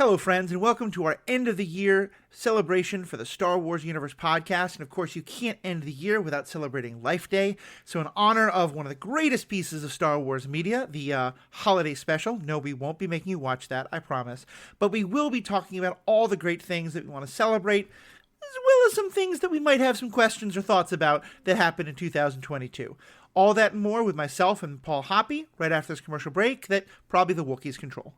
Hello, friends, and welcome to our end of the year celebration for the Star Wars Universe podcast. And of course, you can't end the year without celebrating Life Day. So, in honor of one of the greatest pieces of Star Wars media, the holiday special, no, we won't be making you watch that, I promise. But we will be talking about all the great things that we want to celebrate, as well as some things that we might have some questions or thoughts about that happened in 2022. All that and more with myself and Paul Hoppy right after this commercial break that probably the Wookiees control.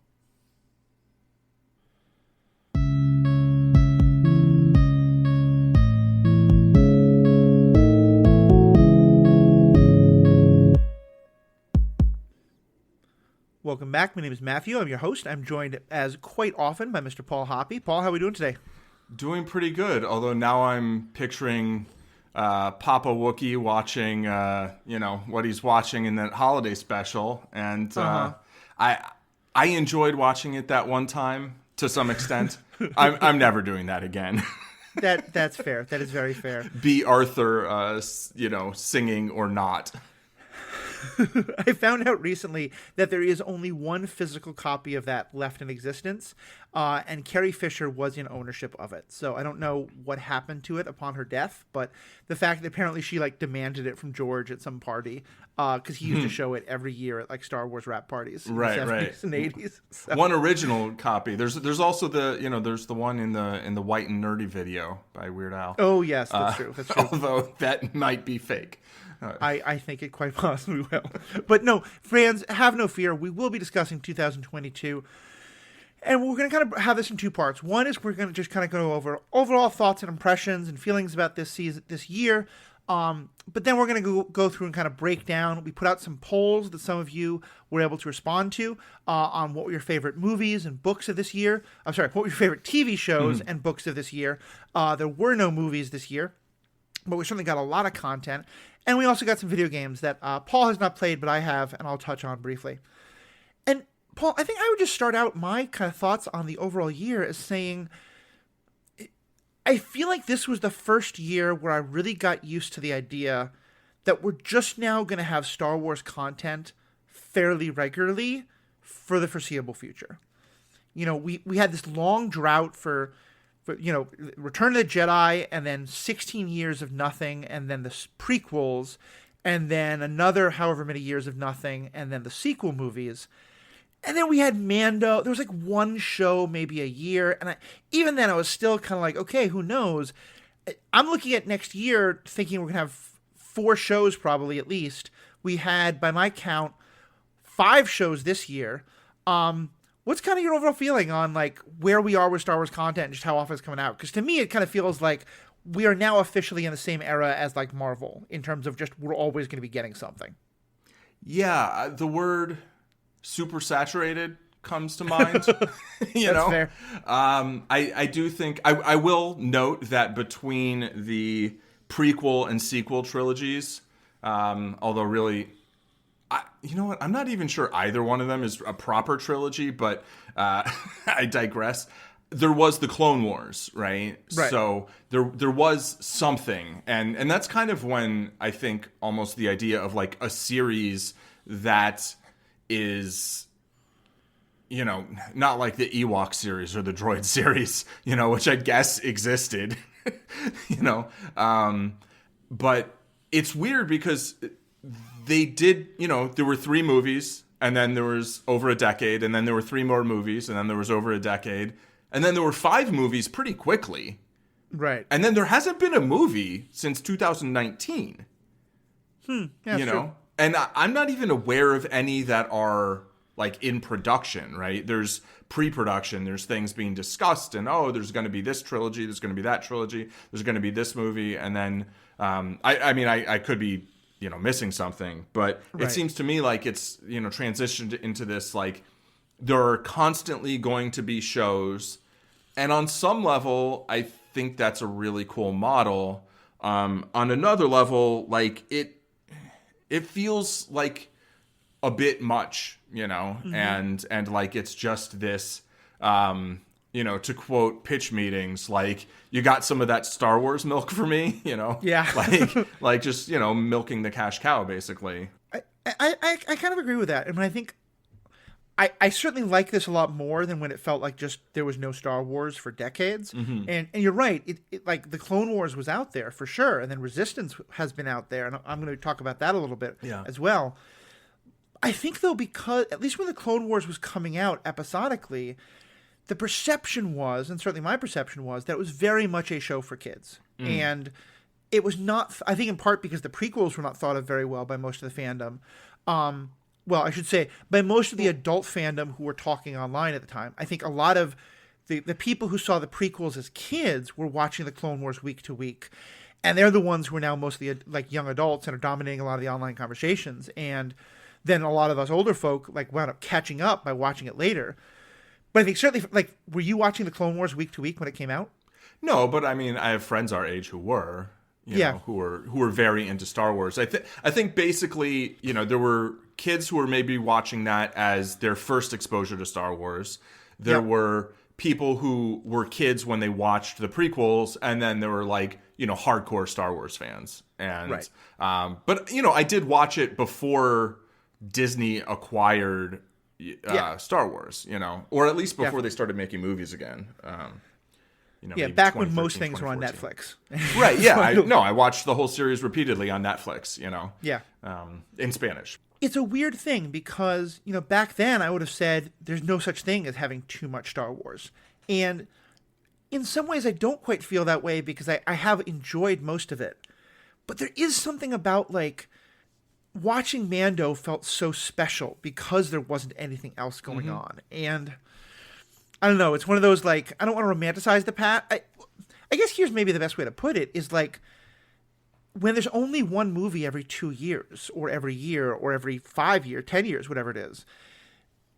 Welcome back. My name is Matthew. I'm your host. I'm joined, as quite often, by Mr. Paul Hoppy. Paul, how are we doing today? Doing pretty good, although now I'm picturing Papa Wookiee watching, what he's watching in that holiday special. And I enjoyed watching it that one time to some extent. I'm never doing that again. That's fair. That is very fair. Be Arthur, singing or not. I found out recently that there is only one physical copy of that left in existence, and Carrie Fisher was in ownership of it. So I don't know what happened to it upon her death, but the fact that apparently she demanded it from George at some party, because he used to show it every year at Star Wars rap parties in the 70s and 80s. So. One original copy. There's also there's the one in the White and Nerdy video by Weird Al. Oh yes, that's true. That's true. Although that might be fake. I think it quite possibly will. But no, friends, have no fear. We will be discussing 2022. And we're going to kind of have this in two parts. One is we're going to just kind of go over overall thoughts and impressions and feelings about this year. But then we're going to go through and kind of break down. We put out some polls that some of you were able to respond to on what were your favorite movies and books of this year. I'm sorry, what were your favorite TV shows and books of this year. There were no movies this year, but we certainly got a lot of content. And we also got some video games that Paul has not played, but I have, and I'll touch on briefly. And Paul, I think I would just start out my kind of thoughts on the overall year as saying, I feel like this was the first year where I really got used to the idea that we're just now going to have Star Wars content fairly regularly for the foreseeable future. You know, we had this long drought for Return of the Jedi, and then 16 years of nothing, and then the prequels, and then another however many years of nothing, and then the sequel movies. And then we had Mando. There was one show maybe a year, and even then I was still kind of like, okay, who knows? I'm looking at next year thinking we're going to have 4 shows probably at least. We had, by my count, 5 shows this year. What's kind of your overall feeling on where we are with Star Wars content and just how often it's coming out? Because to me, it kind of feels like we are now officially in the same era as Marvel in terms of just we're always going to be getting something. Yeah, the word super saturated comes to mind. That's fair. I do think I will note that between the prequel and sequel trilogies, although really. You know what? I'm not even sure either one of them is a proper trilogy, but I digress. There was the Clone Wars, right? So there was something, and that's kind of when I think almost the idea of a series that is, not like the Ewok series or the Droid series, which I guess existed, but it's weird because they did, there were 3 movies, and then there was over a decade, and then there were 3 more movies, and then there was over a decade, and then there were 5 movies pretty quickly. Right. And then there hasn't been a movie since 2019. Yeah, true. And I'm not even aware of any that are in production, right? There's pre-production, there's things being discussed, and there's going to be this trilogy, there's going to be that trilogy, there's going to be this movie, and then I could be missing something, but it seems to me like it's, transitioned into this, there are constantly going to be shows. And on some level, I think that's a really cool model. On another level, it feels like a bit much, and it's just this, to quote pitch meetings, you got some of that Star Wars milk for me, Yeah. just, milking the cash cow, basically. I kind of agree with that. I mean, I think I certainly like this a lot more than when it felt like just there was no Star Wars for decades. And you're right. It like the Clone Wars was out there for sure. And then Resistance has been out there. And I'm going to talk about that a little bit as well. I think, though, because at least when the Clone Wars was coming out episodically, the perception was, and certainly my perception was, that it was very much a show for kids. And it was not, I think in part because the prequels were not thought of very well by most of the fandom. Well, I should say, by most of the adult fandom who were talking online at the time. I think a lot of the people who saw the prequels as kids were watching the Clone Wars week to week. And they're the ones who are now mostly like young adults and are dominating a lot of the online conversations. And then a lot of us older folk like wound up catching up by watching it later. But I think certainly, like, were you watching the Clone Wars week to week when it came out? No, but I mean, I have friends our age who were, you know, who were very into Star Wars. I think basically, you know, there were kids who were maybe watching that as their first exposure to Star Wars. There were people who were kids when they watched the prequels, and then there were like, you know, hardcore Star Wars fans. And but you know, I did watch it before Disney acquired Star Wars, you know, or at least before they started making movies again. You know, back when most things were on Netflix. Right, yeah. I watched the whole series repeatedly on Netflix, you know. Yeah. In Spanish. It's a weird thing because, you know, back then I would have said there's no such thing as having too much Star Wars. And in some ways I don't quite feel that way because I have enjoyed most of it. But there is something about, like, watching Mando felt so special because there wasn't anything else going on. And I don't know, it's one of those, like, I don't want to romanticize the past. I guess here's maybe the best way to put it is, like, when there's only one movie every 2 years or every year or every 5 years, 10 years, whatever it is,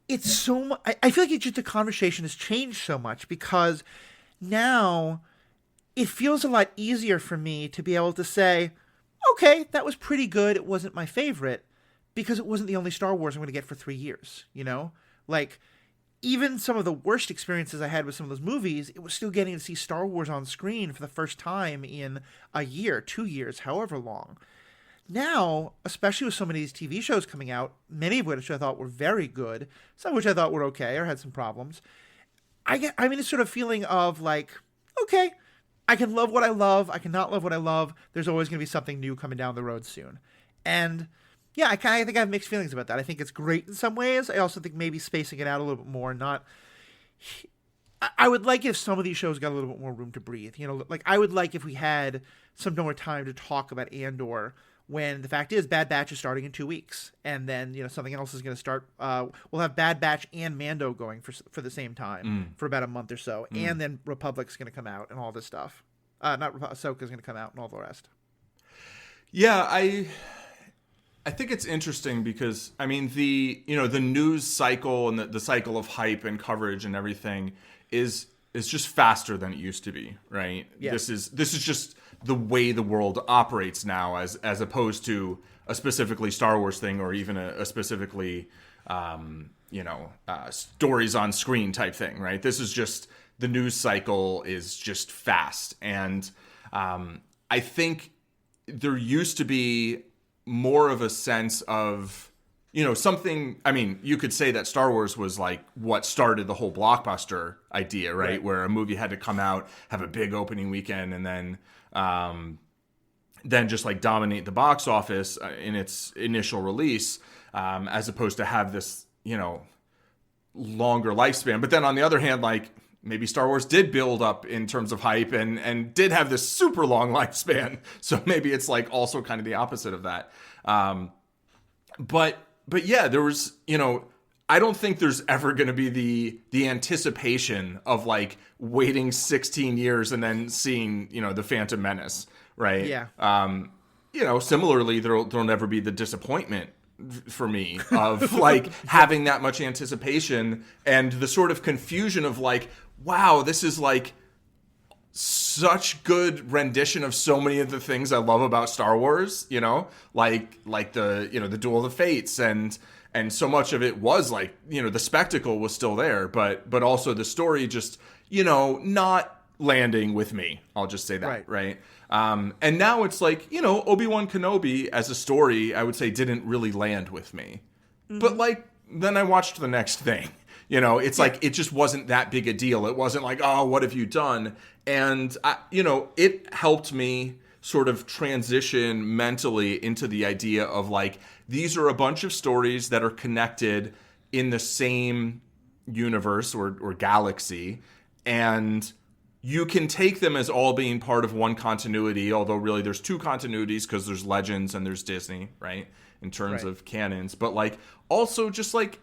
it's so much. I feel like it's just the conversation has changed so much because now it feels a lot easier for me to be able to say, okay, that was pretty good. It wasn't my favorite because it wasn't the only Star Wars I'm going to get for 3 years, you know? Like, even some of the worst experiences I had with some of those movies, it was still getting to see Star Wars on screen for the first time in a year, 2 years, however long. Now, especially with so many of these TV shows coming out, many of which I thought were very good, some of which I thought were okay or had some problems, I'm in this sort of feeling of, like, okay, I can love what I love, I can not love what I love, there's always going to be something new coming down the road soon. And yeah, I think I have mixed feelings about that. I think it's great in some ways. I also think maybe spacing it out a little bit more, I would like if some of these shows got a little bit more room to breathe. You know, like, I would like if we had some more time to talk about Andor when the fact is Bad Batch is starting in 2 weeks. And then, you know, something else is going to start. We'll have Bad Batch and Mando going for the same time for about a month or so. And then Republic's going to come out and all this stuff. Ahsoka's going to come out and all the rest. Yeah, I think it's interesting because, I mean, the news cycle and the cycle of hype and coverage and everything is just faster than it used to be, right? Yeah. This is just the way the world operates now, as opposed to a specifically Star Wars thing or even a specifically stories on screen type thing, right? This is just the news cycle is just fast, and I think there used to be more of a sense of, you know, something. I mean, you could say that Star Wars was like what started the whole blockbuster idea, right? Where a movie had to come out, have a big opening weekend, and then just like dominate the box office in its initial release, as opposed to have this, you know, longer lifespan. But then on the other hand, like, maybe Star Wars did build up in terms of hype and did have this super long lifespan. So maybe it's like also kind of the opposite of that. But yeah, there was, you know, I don't think there's ever going to be the anticipation of like waiting 16 years and then seeing, you know, The Phantom Menace, right? Yeah. You know, similarly, there'll never be the disappointment for me of like having that much anticipation and the sort of confusion of like, wow, this is like such good rendition of so many of the things I love about Star Wars, you know, like the, you know, the Duel of the Fates and so much of it was like, you know, the spectacle was still there, but also the story just, you know, not landing with me. I'll just say that, right? And now it's like, you know, Obi-Wan Kenobi as a story, I would say didn't really land with me. Mm-hmm. But like, then I watched the next thing. You know, it's like, it just wasn't that big a deal. It wasn't like, oh, what have you done? And, it helped me sort of transition mentally into the idea of like, these are a bunch of stories that are connected in the same universe or galaxy. And you can take them as all being part of one continuity, although really there's two continuities because there's Legends and there's Disney, right? In terms of canons. But like, also just like,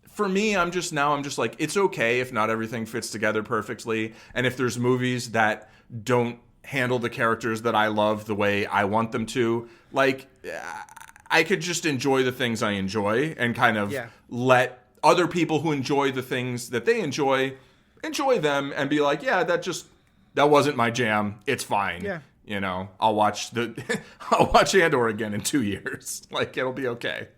for me, I'm just like, it's okay if not everything fits together perfectly. And if there's movies that don't handle the characters that I love the way I want them to, like, I could just enjoy the things I enjoy and kind of let other people who enjoy the things that they enjoy them and be like, yeah, that wasn't my jam. It's fine. Yeah. You know, I'll watch Andor again in 2 years. Like, it'll be okay.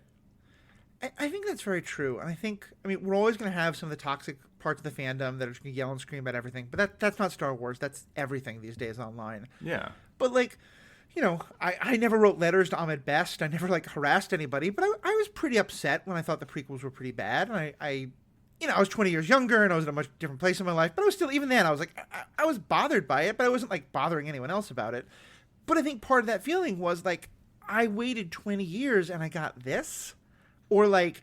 I think that's very true. And we're always going to have some of the toxic parts of the fandom that are just going to yell and scream about everything. But that's not Star Wars. That's everything these days online. Yeah. But, like, I never wrote letters to Ahmed Best. I never, like, harassed anybody. But I was pretty upset when I thought the prequels were pretty bad. And I was 20 years younger and I was in a much different place in my life. But I was still, even then, I was like, I was bothered by it. But I wasn't, like, bothering anyone else about it. But I think part of that feeling was, like, I waited 20 years and I got this. Or, like,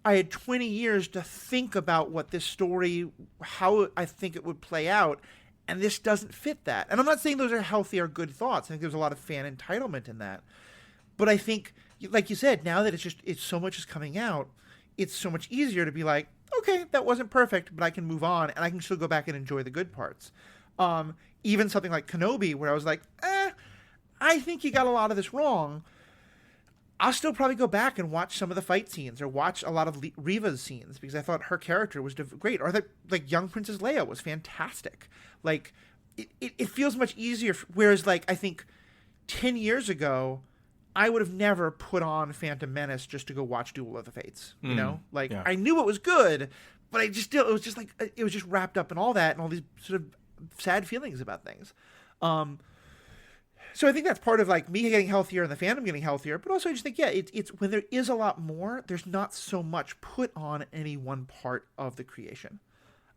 I had 20 years to think about what this story, how I think it would play out, and this doesn't fit that. And I'm not saying those are healthy or good thoughts. I think there's a lot of fan entitlement in that. But I think, like you said, now that it's so much is coming out, it's so much easier to be like, okay, that wasn't perfect, but I can move on, and I can still go back and enjoy the good parts. Even something like Kenobi, where I was like, I think you got a lot of this wrong. I'll still probably go back and watch some of the fight scenes or watch a lot of Reva's scenes because I thought her character was great. Or that, like, young Princess Leia was fantastic. Like, it feels much easier. Whereas, like, I think 10 years ago, I would have never put on Phantom Menace just to go watch Duel of the Fates. You know? Like, I knew it was good, but it was just wrapped up in all that and all these sort of sad feelings about things. So I think that's part of, like, me getting healthier and the fandom getting healthier. But also I just think, it's when there is a lot more, there's not so much put on any one part of the creation.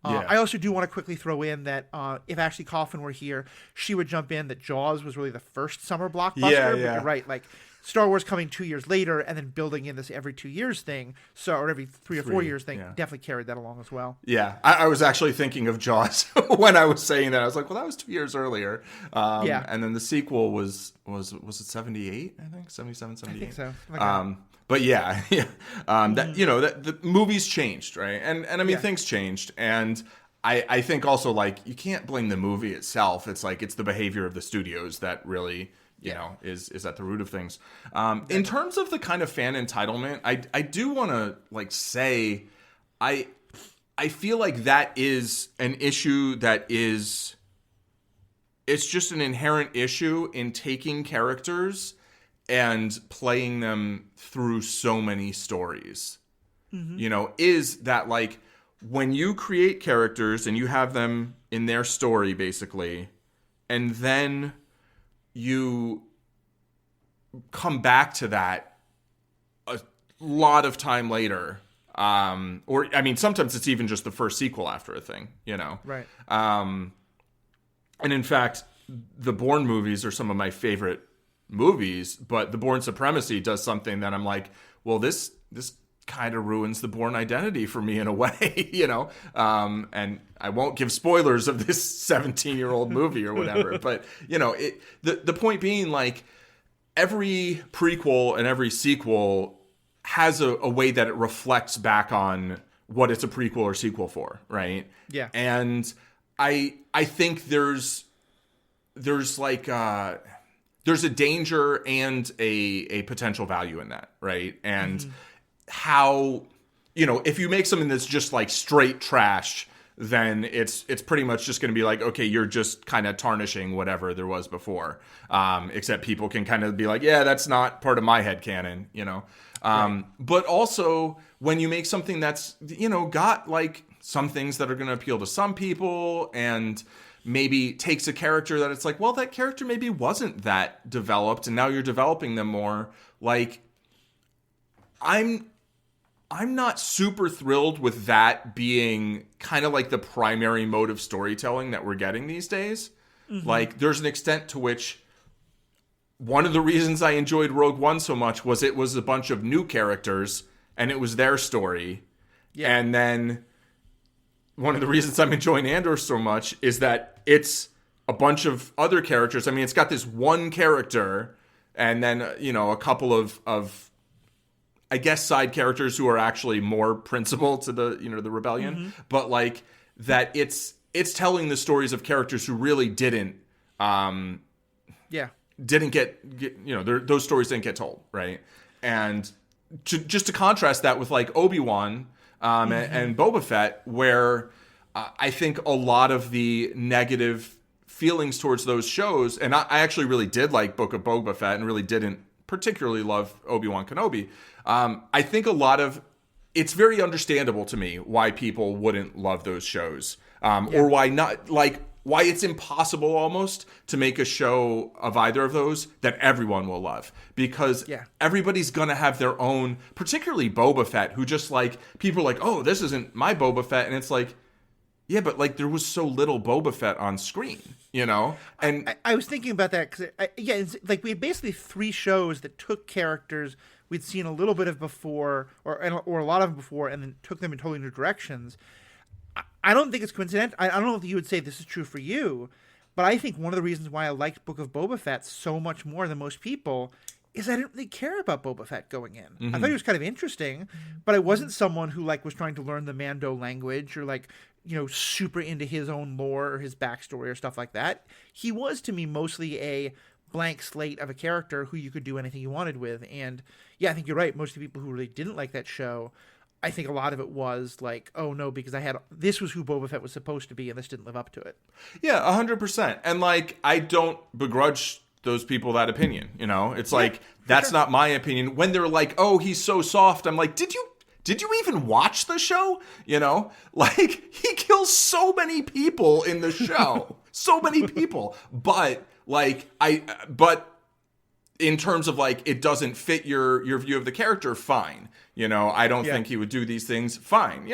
I also do want to quickly throw in that if Ashley Coffin were here, she would jump in that Jaws was really the first summer blockbuster. Yeah. But you're right. Like, Star Wars coming 2 years later and then building in this every 2 years thing, or every 3 or 4 years thing, definitely carried that along as well. Yeah, I was actually thinking of Jaws when I was saying that. I was like, well, that was 2 years earlier. And then the sequel was it 78? I think 77, 78. I think so. But that the movies changed, right? And I mean, things changed, and I think also, like, you can't blame the movie itself. It's like, it's the behavior of the studios that really, you know, is at the root of things. In terms of the kind of fan entitlement, I do want to, like, say, I feel like that is an issue it's just an inherent issue in taking characters and playing them through so many stories. You know, is that, like, when you create characters and you have them in their story, basically, and then you come back to that a lot of time later, or, I mean, sometimes it's even just the first sequel after a thing, you know? Right. And in fact, the Bourne movies are some of my favorite movies, but the Bourne Supremacy does something that I'm like, well, this kind of ruins the Bourne identity for me in a way, you know? And I won't give spoilers of this 17-year-old movie or whatever, but, you know, the point being, like, every prequel and every sequel has a way that it reflects back on what it's a prequel or sequel for, right? Yeah. And I think there's like there's a danger and a potential value in that, right? And how, you know, if you make something that's just like straight trash, then it's pretty much just going to be like, okay, you're just kind of tarnishing whatever there was before. Except people can kind of be like, yeah, that's not part of my headcanon, you know? Right. But also when you make something that's, you know, got like some things that are going to appeal to some people and maybe takes a character that it's like, well, that character maybe wasn't that developed and now you're developing them more. Like, I'm I'm not super thrilled with that being kind of like the primary mode of storytelling that we're getting these days. Like, there's an extent to which one of the reasons I enjoyed Rogue One so much was it was a bunch of new characters and it was their story. Yeah. And then one of the reasons I'm enjoying Andor so much is that it's a bunch of other characters. I mean, it's got this one character and then, a couple of I guess, side characters who are actually more principal to the, the rebellion. But like that it's telling the stories of characters who really didn't get those stories didn't get told, right? And just to contrast that with like Obi-Wan and Boba Fett, where I think a lot of the negative feelings towards those shows, and I actually really did like Book of Boba Fett and really didn't particularly love Obi-Wan Kenobi. I think a lot of it's very understandable to me why people wouldn't love those shows, or why not, like why it's impossible almost to make a show of either of those that everyone will love, because everybody's gonna have their own, particularly Boba Fett, who just like people are like, oh, this isn't my Boba Fett, and it's like, yeah, but like there was so little Boba Fett on screen, And I was thinking about that because it's like we had basically 3 shows that took characters we'd seen a little bit of before, or a lot of them before, and then took them in totally new directions. I don't think it's coincidental. I don't know if you would say this is true for you, but I think one of the reasons why I liked Book of Boba Fett so much more than most people is I didn't really care about Boba Fett going in. I thought he was kind of interesting, but I wasn't someone who like was trying to learn the Mando language or like, super into his own lore or his backstory or stuff like that. He was to me mostly a blank slate of a character who you could do anything you wanted with. And yeah, I think you're right. Most of the people who really didn't like that show, I think a lot of it was like, oh no, because this was who Boba Fett was supposed to be, and this didn't live up to it. Yeah, 100%. And like, I don't begrudge those people that opinion. It's like that's not my opinion. When they're like, oh, he's so soft, I'm like, did you even watch the show? Like he kills so many people in the show, so many people. But like but in terms of like it doesn't fit your view of the character, fine. I don't think he would do these things, fine.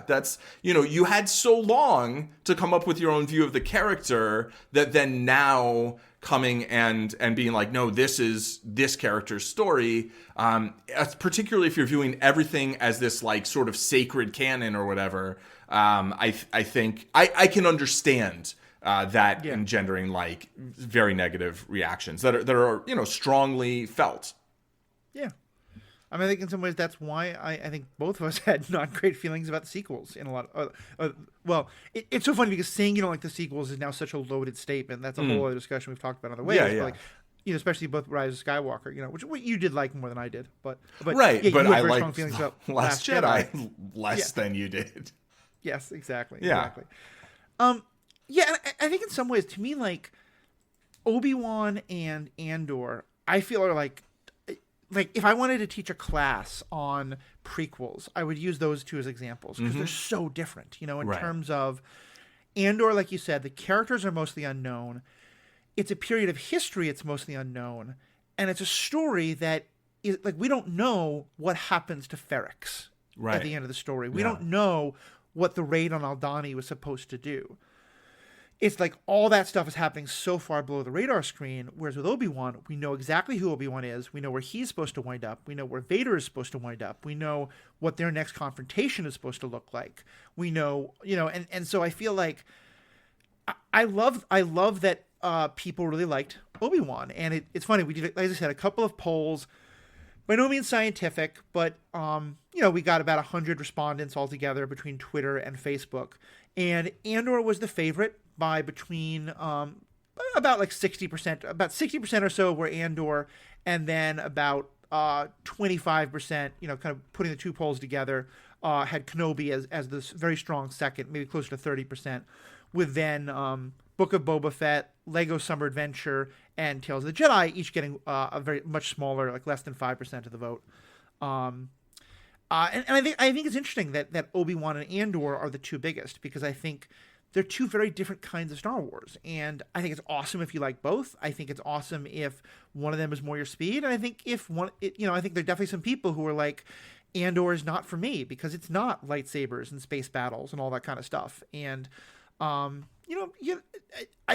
That's, you had so long to come up with your own view of the character that then now coming and being like, no, this is this character's story. Particularly if you're viewing everything as this like sort of sacred canon or whatever. I think I can understand that engendering like very negative reactions that are strongly felt. Yeah. I mean, I think in some ways that's why I think both of us had not great feelings about the sequels in a lot of, it's so funny because saying you don't like the sequels is now such a loaded statement. That's a whole other discussion we've talked about other ways. But like, especially both Rise of Skywalker, which you did like more than I did. But right, yeah, but you I had very liked strong feelings about Last Jedi less than you did. Yes, exactly. Yeah. Exactly. Yeah, I think in some ways, to me, like, Obi-Wan and Andor, I feel are like if I wanted to teach a class on prequels, I would use those two as examples because they're so different, in terms of Andor, like you said, the characters are mostly unknown. It's a period of history. It's mostly unknown. And it's a story that is like, we don't know what happens to Ferrix at the end of the story. We don't know what the raid on Aldhani was supposed to do. It's like all that stuff is happening so far below the radar screen, whereas with Obi-Wan, we know exactly who Obi-Wan is. We know where he's supposed to wind up. We know where Vader is supposed to wind up. We know what their next confrontation is supposed to look like. We know, and so I feel like I love that people really liked Obi-Wan. And it's funny, we did, like I said, a couple of polls, by no means scientific, but, we got about 100 respondents altogether between Twitter and Facebook. And Andor was the favorite by between about like 60%, about 60% or so were Andor, and then about 25%, kind of putting the two polls together, had Kenobi as this very strong second, maybe closer to 30%, with then Book of Boba Fett, Lego Summer Adventure, and Tales of the Jedi each getting a very much smaller, like less than 5% of the vote. And I think it's interesting that Obi-Wan and Andor are the two biggest, because I think they're two very different kinds of Star Wars. And I think it's awesome if you like both. I think it's awesome if one of them is more your speed. And I think I think there are definitely some people who are like, Andor is not for me because it's not lightsabers and space battles and all that kind of stuff. And, I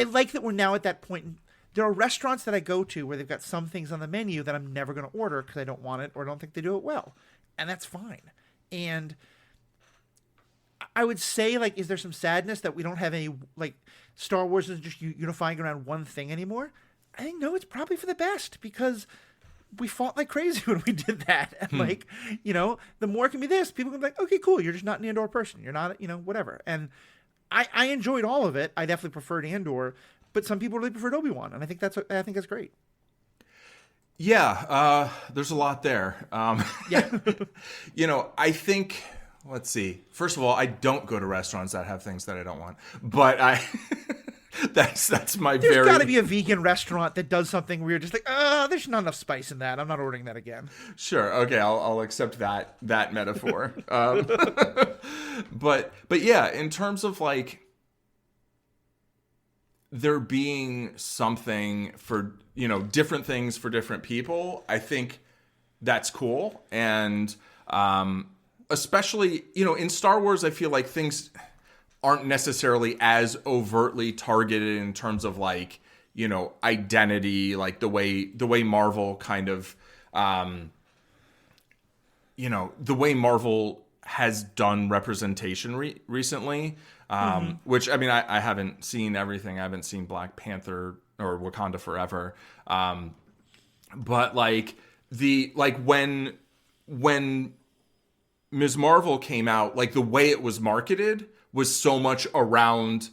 like that we're now at that point. There are restaurants that I go to where they've got some things on the menu that I'm never going to order because I don't want it or don't think they do it well. And that's fine. And I would say, like, is there some sadness that we don't have any, like, Star Wars isn't just unifying around one thing anymore? I think, no, it's probably for the best because we fought like crazy when we did that. And, like, the more it can be this, people can be like, okay, cool, you're just not an Andor person. You're not, whatever. And I enjoyed all of it. I definitely preferred Andor, but some people really preferred Obi-Wan. And I think that's great. Yeah, there's a lot there. Yeah. I think, let's see. First of all, I don't go to restaurants that have things that I don't want, but that's my There's got to be a vegan restaurant that does something weird. Just like, there's not enough spice in that. I'm not ordering that again. Sure. Okay. I'll accept that metaphor. But yeah, in terms of like there being something for, different things for different people, I think that's cool. And, especially, in Star Wars, I feel like things aren't necessarily as overtly targeted in terms of like, identity, like the way Marvel kind of, the way Marvel has done representation recently, which, I mean, I haven't seen everything. I haven't seen Black Panther or Wakanda Forever. But like when Ms. Marvel came out, like the way it was marketed was so much around,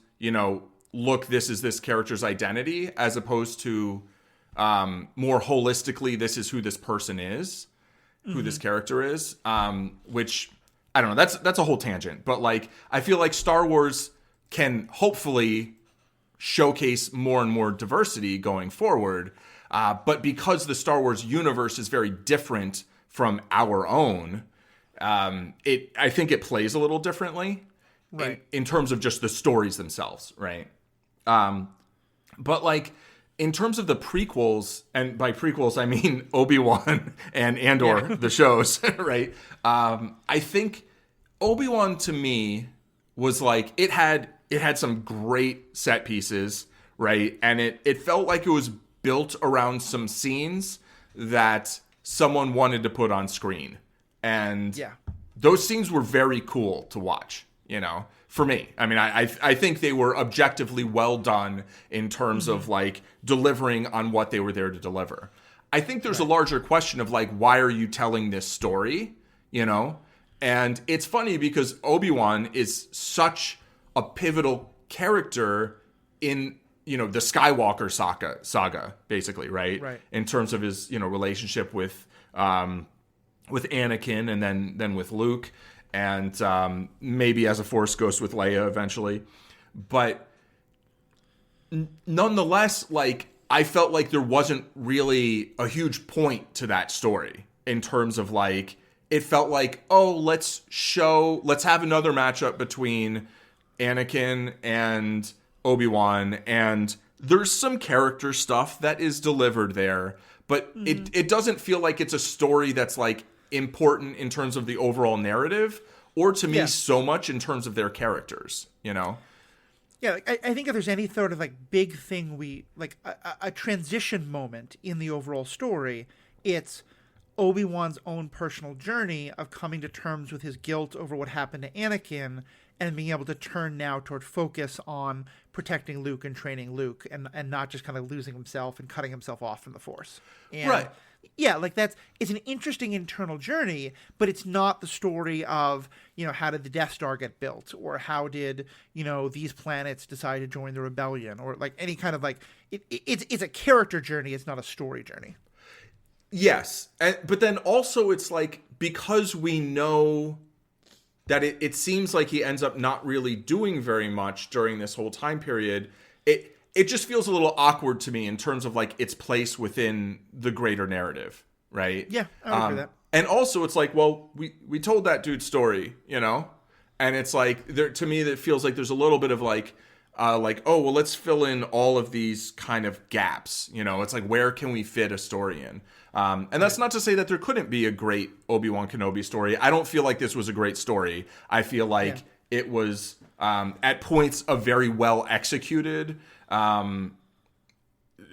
look, this is this character's identity, as opposed to more holistically, this is who this person is, who this character is, which, I don't know, that's a whole tangent. But like, I feel like Star Wars can hopefully showcase more and more diversity going forward. But because the Star Wars universe is very different from our own, I think it plays a little differently. Right. In terms of just the stories themselves, right? But like in terms of the prequels, and by prequels I mean Obi-Wan and Andor, the shows, right? I think Obi-Wan to me was like it had some great set pieces, right? And it felt like it was built around some scenes that someone wanted to put on screen. And those scenes were very cool to watch. For me, I mean, I think they were objectively well done in terms of like delivering on what they were there to deliver. I think there's a larger question of like, why are you telling this story? And it's funny because Obi-Wan is such a pivotal character in, the Skywalker saga, basically, right? Right. In terms of his, relationship with Anakin and then with Luke. And maybe as a Force ghost with Leia eventually. But nonetheless, like, I felt like there wasn't really a huge point to that story in terms of, like, it felt like, let's have another matchup between Anakin and Obi-Wan. And there's some character stuff that is delivered there. But it doesn't feel like it's a story that's, like, important in terms of the overall narrative, or to me so much in terms of their characters, Yeah, like, I think if there's any sort of like big thing a transition moment in the overall story, it's Obi-Wan's own personal journey of coming to terms with his guilt over what happened to Anakin and being able to turn now toward focus on protecting Luke and training Luke and not just kind of losing himself and cutting himself off from the Force. And right. Yeah, like it's an interesting internal journey, but it's not the story of, how did the Death Star get built, or how did, these planets decide to join the rebellion, or like any kind of like it's a character journey. It's not a story journey. Yes. But then also it's like, because we know that it seems like he ends up not really doing very much during this whole time period, it just feels a little awkward to me in terms of like its place within the greater narrative, right? Yeah, I would agree with that. And also it's like, well, we told that dude's story, and it's like to me that feels like there's a little bit of like, like, oh, well, let's fill in all of these kind of gaps. You know, it's like, where can we fit a story in? And that's not to say that there couldn't be a great Obi-Wan Kenobi story. I don't feel like this was a great story. I feel like it was, at points, a very well executed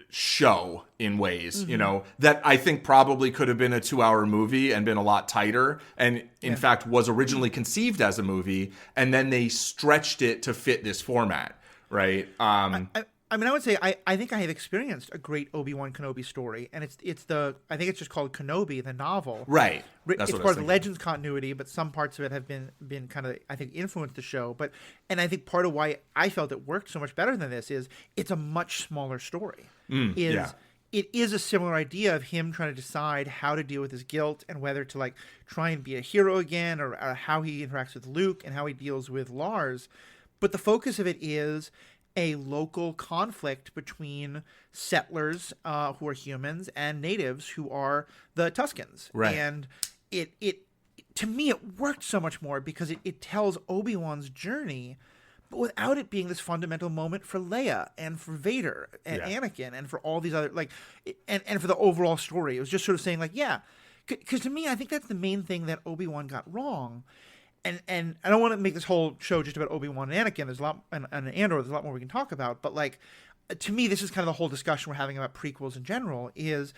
show in ways, you know, that I think probably could have been a 2-hour movie and been a lot tighter. And in fact, was originally conceived as a movie. And then they stretched it to fit this format. Right. I mean, I would say I think I have experienced a great Obi-Wan Kenobi story, and I think it's just called Kenobi, the novel. Right. It's part of the Legends continuity, but some parts of it have been kind of, I think, influenced the show. And I think part of why I felt it worked so much better than this is it's a much smaller story. It is a similar idea of him trying to decide how to deal with his guilt and whether to like try and be a hero again, or how he interacts with Luke and how he deals with Lars. But the focus of it is a local conflict between settlers who are humans and natives who are the Tuscans. Right. And it to me, it worked so much more because it tells Obi-Wan's journey, but without it being this fundamental moment for Leia and for Vader and Anakin and for all these other, like, and for the overall story. It was just sort of saying, like, because to me, I think that's the main thing that Obi-Wan got wrong. And I don't want to make this whole show just about Obi-Wan and Anakin. There's a lot, and Andor, there's a lot more we can talk about. But, like, to me, this is kind of the whole discussion we're having about prequels in general, is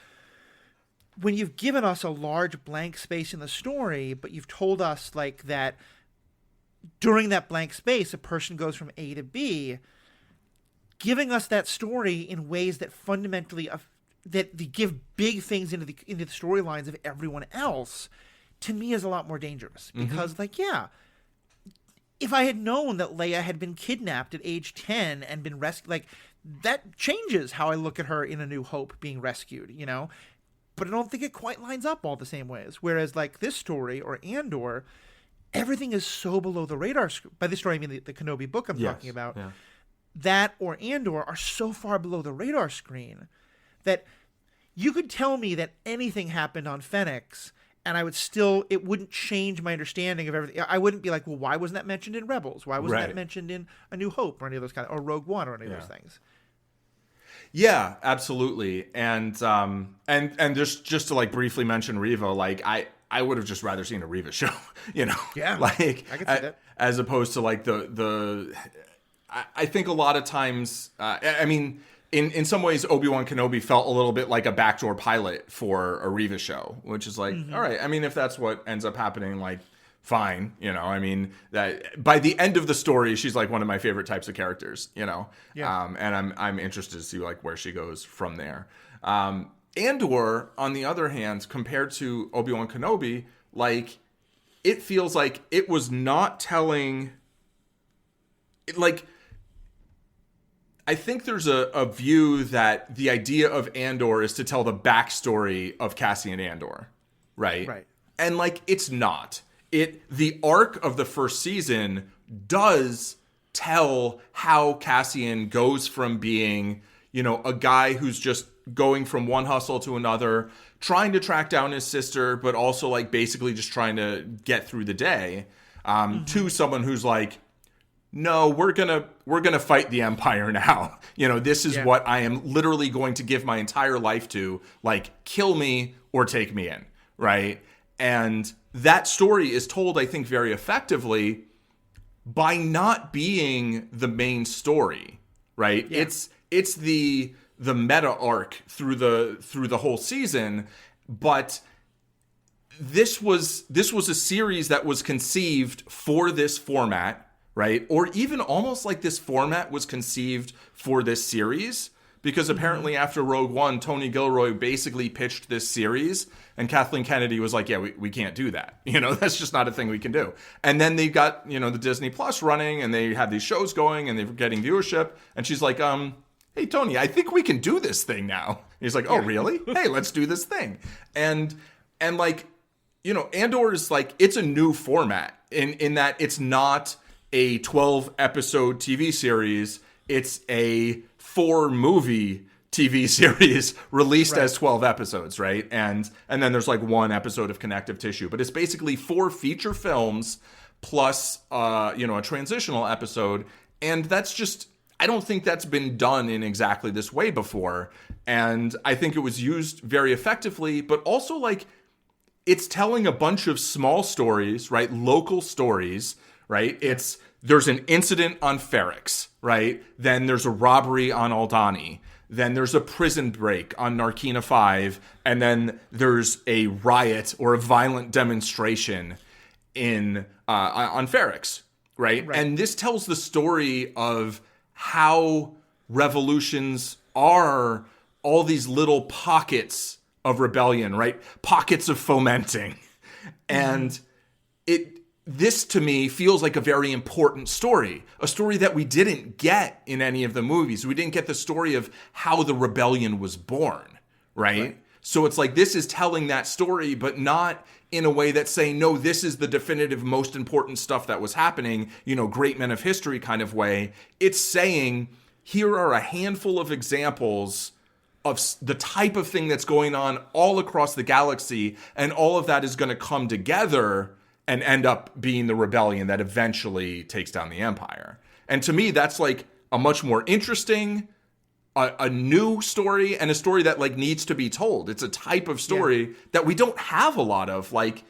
when you've given us a large blank space in the story, but you've told us, like, that during that blank space, a person goes from A to B, giving us that story in ways that fundamentally, that they give big things into the storylines of everyone else, to me is a lot more dangerous. Because, like, if I had known that Leia had been kidnapped at age 10 and been rescued, like, that changes how I look at her in A New Hope being rescued, you know? But I don't think it quite lines up all the same ways. Whereas, like, this story, or Andor, everything is so below the radar. By this story, I mean the Kenobi book I'm talking about. Yeah. That or Andor are so far below the radar screen that you could tell me that anything happened on Fennec, and I would still, it wouldn't change my understanding of everything. I wouldn't be like, well, why wasn't that mentioned in Rebels? Why wasn't that mentioned in A New Hope or any of those or Rogue One or any of those things? Yeah, absolutely. And just to like briefly mention Reva, like I would have just rather seen a Reva show, you know? Yeah. Like, I could see that. As opposed to like I think a lot of times, I mean, in some ways, Obi-Wan Kenobi felt a little bit like a backdoor pilot for a Reva show, which is like, all right, I mean, if that's what ends up happening, like, fine, you know, I mean, that by the end of the story, she's like one of my favorite types of characters, you know, and I'm interested to see like where she goes from there. Andor, on the other hand, compared to Obi-Wan Kenobi, like, it feels like it was not telling, like, I think there's a view that the idea of Andor is to tell the backstory of Cassian Andor, right? Right. And, like, it's not. The arc of the first season does tell how Cassian goes from being, you know, a guy who's just going from one hustle to another, trying to track down his sister, but also, like, basically just trying to get through the day, to someone who's like, no, we're gonna fight the Empire now. You know, this is what I am literally going to give my entire life to. Like, kill me or take me in, right? And that story is told, I think, very effectively by not being the main story, right? Yeah. It's the meta arc through the whole season, but this was a series that was conceived for this format. Right? Or even almost like this format was conceived for this series, because apparently after Rogue One, Tony Gilroy basically pitched this series, and Kathleen Kennedy was like, yeah, we can't do that. You know, that's just not a thing we can do. And then they got, you know, the Disney Plus running, and they had these shows going, and they were getting viewership, and she's like, hey, Tony, I think we can do this thing now. He's like, oh, really? Hey, let's do this thing. And like, you know, Andor is like, it's a new format in that it's not a 12-episode TV series. It's a 4-movie TV series released as 12 episodes, right? And then there's like 1 episode of connective tissue. But it's basically 4 feature films plus, you know, a transitional episode. And that's just, I don't think that's been done in exactly this way before. And I think it was used very effectively, but also like it's telling a bunch of small stories, right? Local stories, right? There's an incident on Ferrix, right? Then there's a robbery on Aldhani. Then there's a prison break on Narkina 5. And then there's a riot or a violent demonstration on Ferrix, right? And this tells the story of how revolutions are all these little pockets of rebellion, right? Pockets of fomenting. And this to me feels like a very important story, a story that we didn't get in any of the movies. We didn't get the story of how the rebellion was born, right? So it's like this is telling that story, but not in a way that's saying, no, this is the definitive most important stuff that was happening, great men of history kind of way. It's saying, here are a handful of examples of the type of thing that's going on all across the galaxy, and all of that is going to come together and end up being the rebellion that eventually takes down the Empire. And to me, that's like a much more interesting, a new story, and a story that like needs to be told. It's a type of story that we don't have a lot of, like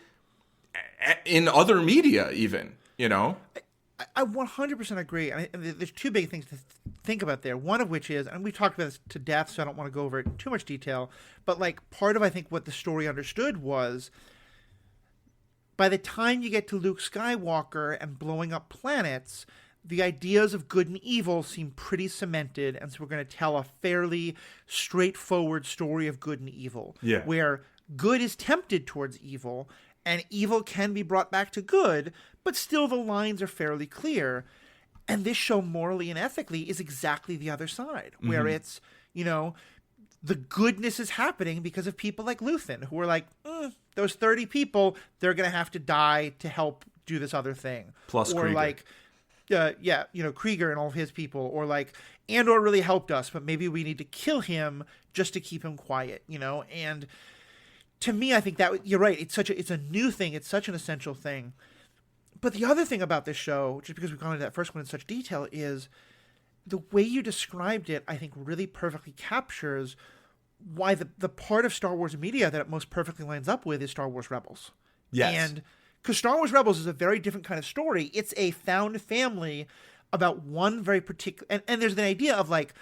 in other media, even. I 100% agree. And there's two big things to think about there. One of which is, and we've talked about this to death, so I don't want to go over it in too much detail. But like part of I think what the story understood was, by the time you get to Luke Skywalker and blowing up planets, the ideas of good and evil seem pretty cemented, and so we're going to tell a fairly straightforward story of good and evil, where good is tempted towards evil, and evil can be brought back to good, but still the lines are fairly clear. And this show, morally and ethically, is exactly the other side, where it's, the goodness is happening because of people like Luthen, who are like, those 30 people, they're going to have to die to help do this other thing. Plus or Krieger. Like, Krieger and all of his people, or like Andor really helped us, but maybe we need to kill him just to keep him quiet, And to me, I think that you're right. It's a new thing. It's such an essential thing. But the other thing about this show, just because we've gone into that first one in such detail, is the way you described it, I think really perfectly captures why the part of Star Wars media that it most perfectly lines up with is Star Wars Rebels. Yes. And because Star Wars Rebels is a very different kind of story. It's a found family about one very particular... And there's the idea of, like,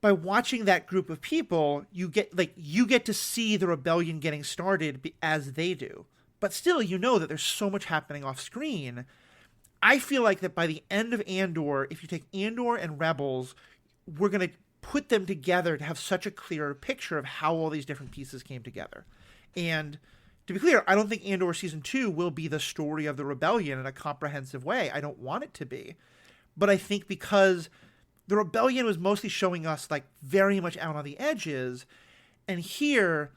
by watching that group of people, you get to see the rebellion getting started as they do. But still, that there's so much happening off screen. I feel like that by the end of Andor, if you take Andor and Rebels, we're going to put them together to have such a clearer picture of how all these different pieces came together. And to be clear, I don't think Andor Season 2 will be the story of the rebellion in a comprehensive way. I don't want it to be. But I think because the rebellion was mostly showing us like very much out on the edges, and here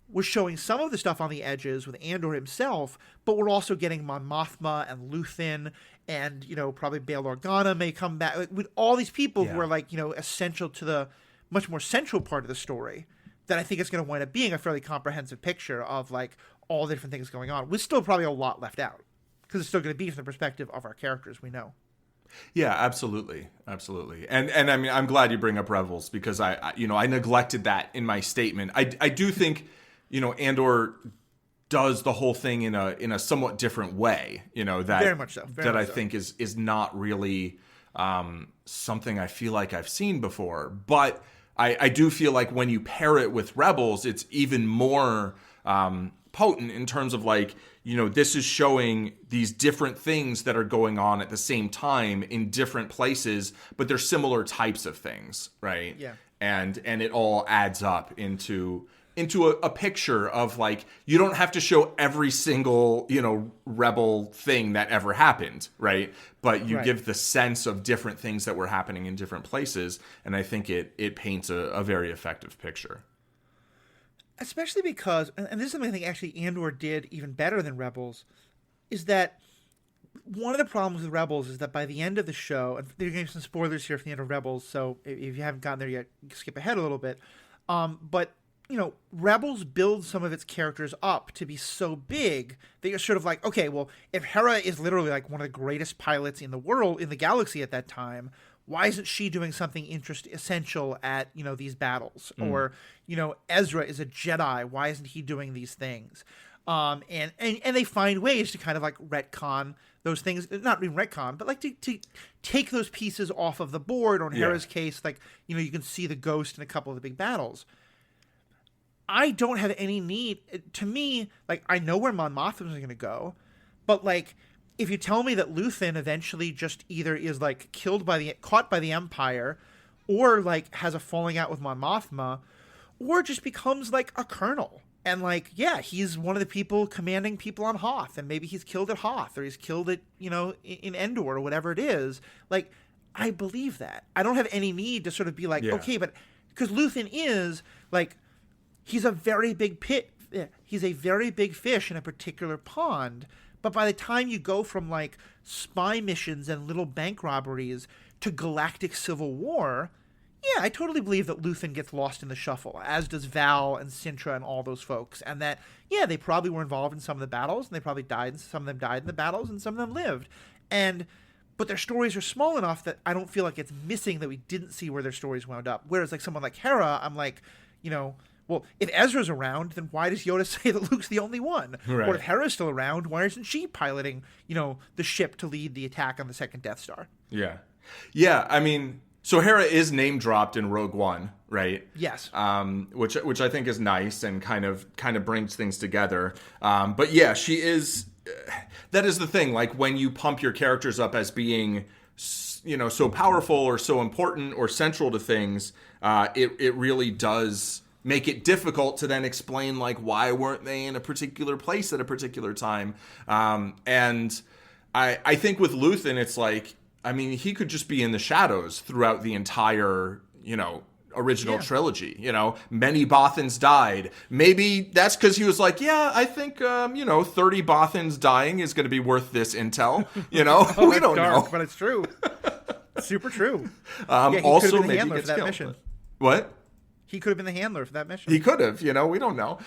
we're showing some of the stuff on the edges with Andor himself, but we're also getting Mon Mothma and Luthen, and probably Bail Organa may come back, with all these people who are like essential to the much more central part of the story. That I think is going to wind up being a fairly comprehensive picture of like all the different things going on, with still probably a lot left out, because it's still going to be from the perspective of our characters we know. Yeah, absolutely. And I mean, I'm glad you bring up Rebels, because I neglected that in my statement. I do think, Andor does the whole thing in a somewhat different way, that very much so. That I think is not really something I feel like I've seen before. But I do feel like when you pair it with Rebels, it's even more potent in terms of like, this is showing these different things that are going on at the same time in different places, but they're similar types of things, right? Yeah. And it all adds up into a picture of like, you don't have to show every single, rebel thing that ever happened, right? But you give the sense of different things that were happening in different places. And I think it paints a very effective picture. Especially because, and this is something I think actually Andor did even better than Rebels, is that one of the problems with Rebels is that by the end of the show, and there's going to be some spoilers here for the end of Rebels, so if you haven't gotten there yet, skip ahead a little bit. But Rebels builds some of its characters up to be so big that you're sort of like, okay, well, if Hera is literally like one of the greatest pilots in the world, in the galaxy at that time, why isn't she doing something essential at, these battles? Or, Ezra is a Jedi. Why isn't he doing these things? And they find ways to kind of like retcon those things, not even retcon, but like to take those pieces off of the board. Or in Hera's case, like, you can see the ghost in a couple of the big battles. I don't have any need. To me, like, I know where Mon Mothma is going to go, but like, if you tell me that Luthen eventually just either is like caught by the Empire, or like has a falling out with Mon Mothma, or just becomes like a colonel, and like, yeah, he's one of the people commanding people on Hoth, and maybe he's killed at Hoth, or he's killed at, in Endor, or whatever it is. Like, I believe that. I don't have any need to sort of be like, okay, but because Luthen is like, he's a very big he's a very big fish in a particular pond. But by the time you go from like spy missions and little bank robberies to galactic civil war, yeah, I totally believe that Luthen gets lost in the shuffle, as does Val and Sintra and all those folks. And that, yeah, they probably were involved in some of the battles, and they probably died, and some of them died in the battles, and some of them lived. But their stories are small enough that I don't feel like it's missing that we didn't see where their stories wound up. Whereas like someone like Hera, I'm like, well, if Ezra's around, then why does Yoda say that Luke's the only one? Right. Or if Hera's still around, why isn't she piloting, the ship to lead the attack on the second Death Star? Yeah. Yeah, I mean, so Hera is name dropped in Rogue One, right? Yes. Which I think is nice and kind of brings things together. But yeah, she is. That is the thing. Like, when you pump your characters up as being, so powerful or so important or central to things, it really does make it difficult to then explain, like, why weren't they in a particular place at a particular time? And I think with Luthen, it's like, I mean, he could just be in the shadows throughout the entire, original trilogy. Many Bothans died. Maybe that's because he was like, yeah, I think, 30 Bothans dying is going to be worth this intel. Oh, we don't dark, know. But it's true. Super true. He also, maybe he gets that killed. Mission. What? He could have been the handler for that mission. He could have, we don't know.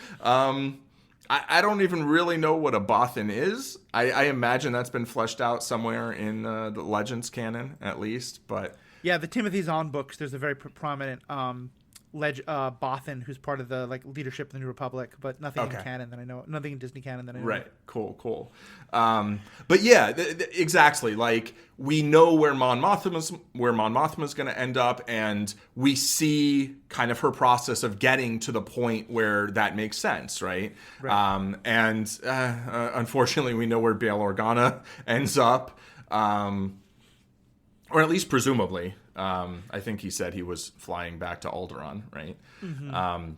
I don't even really know what a Bothan is. I imagine that's been fleshed out somewhere in the Legends canon, at least. But yeah, the Timothy Zahn books, there's a very prominent Bothan who's part of the like leadership of the New Republic, but nothing in canon that I know. Nothing in Disney canon that I know. Right. Cool. But yeah, exactly. Like, we know where Mon Mothma's going to end up, and we see kind of her process of getting to the point where that makes sense, right? And unfortunately, we know where Bail Organa ends up, or at least presumably. I think he said he was flying back to Alderaan, right? Mm-hmm.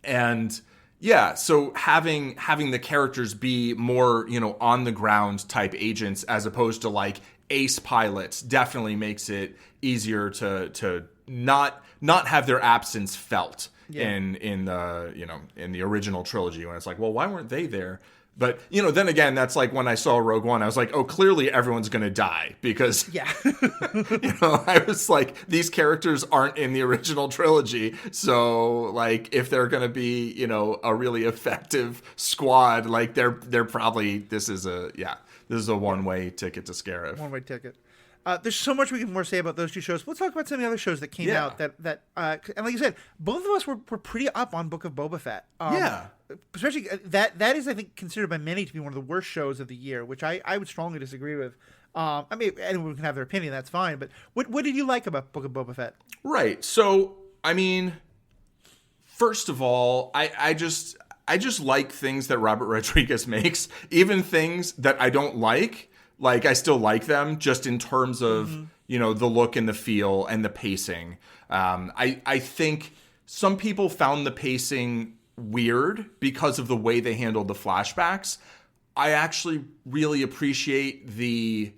And yeah, so having the characters be more, on the ground type agents as opposed to like ace pilots definitely makes it easier to not have their absence felt in the original trilogy, when it's like, well, why weren't they there? But, then again, that's like when I saw Rogue One, I was like, oh, clearly everyone's going to die because, I was like, these characters aren't in the original trilogy. So, like, if they're going to be, a really effective squad, like, they're probably, this is a one-way ticket to Scarif. One-way ticket. There's so much we can more say about those two shows. Let's talk about some of the other shows that came out that and like you said, both of us were pretty up on Book of Boba Fett. Especially that is, I think, considered by many to be one of the worst shows of the year, which I would strongly disagree with. I mean, anyone can have their opinion, that's fine. But what did you like about Book of Boba Fett? Right. So, I mean, first of all, I just like things that Robert Rodriguez makes, even things that I don't like. Like, I still like them, just in terms of, the look and the feel and the pacing. I think some people found the pacing weird because of the way they handled the flashbacks. I actually really appreciate the